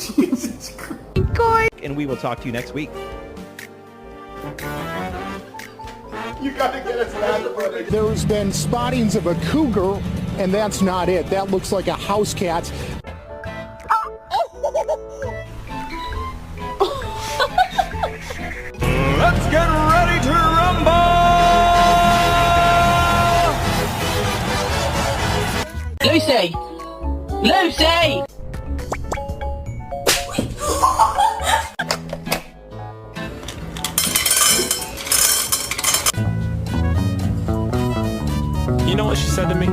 Jesus Christ. And we will talk to you next week. You gotta get us that, brother. There's been spottings of a cougar, and that's not it. That looks like a house cat. Let's get ready to rumble! Lucy! Lucy! You know what she said to me?